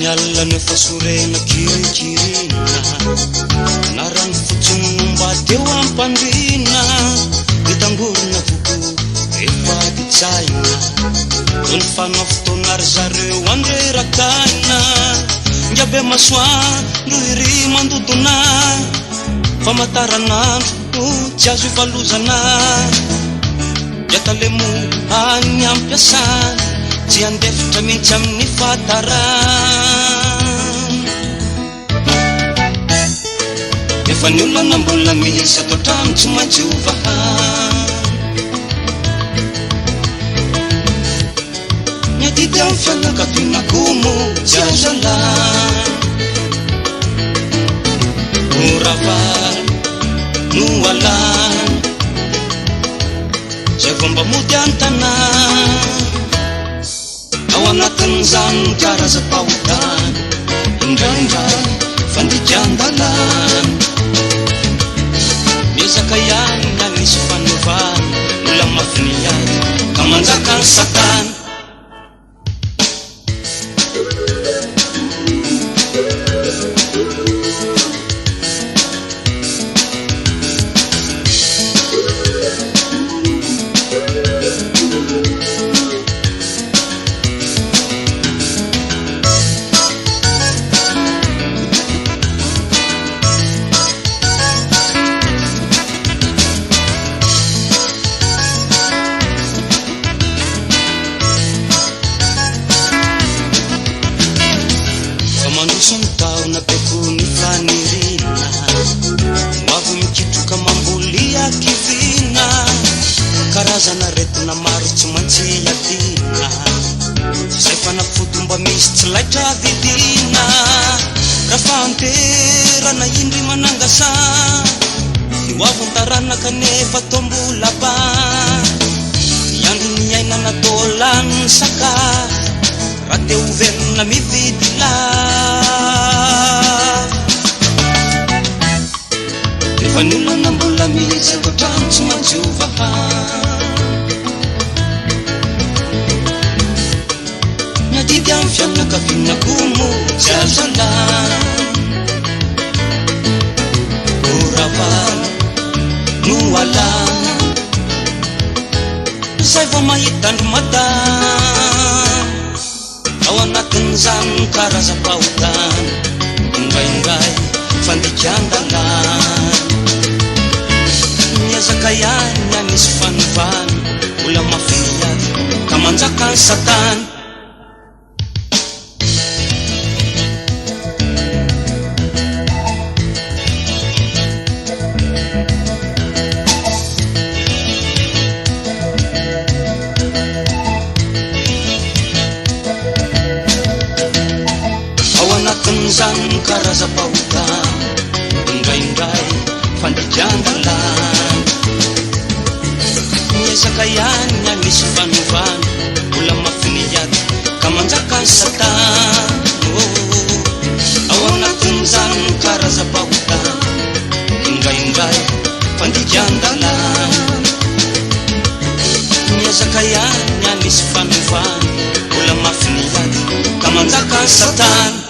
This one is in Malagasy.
miala nefa sorena kirikirina narano fotsiny mba teo ampandrina itangorona voko efa ditsaina tony fanao fotoana ry zareo andrerakaina ngiabe masoandro iry mandodona famataranandro tsy azo ivalozana yatalemo any ampiasana tsy andefitra mihitsy amin'ny fataran efa ny olona mbola misy ato trano tsy maintsy ovahan nyadidy amin'ny fianakavianakomo tsy azo alan oravan no alan zay fomba mody an-tanan ao anatin'izany karazam-pahotana indraindray fandikan-dalana miezaka ihany anisy fanovana ola mafiniady ka manjaka ny satana sontaona bekony fanirina moavy mikitroka mambolia kivina karazana retina maro tsy maintsy adina zay fanafotomba misy tsy laitra vidina raha fanterana indry manangasa moavy taranaka nefa tombolaba iandro ny ainana tolany saka raha teo velona mividy la efa ny olona mbola misy ato trano tsy maintsy ovahan miadidy amin'ny fianakavianakomo tsy azo alan oravan no alan zay vao mahitandro madan ao anatin'izany karazam-pahotana indraindray fandikan-dalana miezaka ihany anisy fanovana ola mafiniady ka manjaka ny satana anatin'izany karazam-pahotana indraindray fandikan-dalana miezaka ihany anisy fanovana ola mafiniady ka manjaka ny satana ao anatin'izany karazam-pahotana indraindray fandikan-dalana miezaka ihany anisy fanovana ola mafiniady ka manjaka ny satana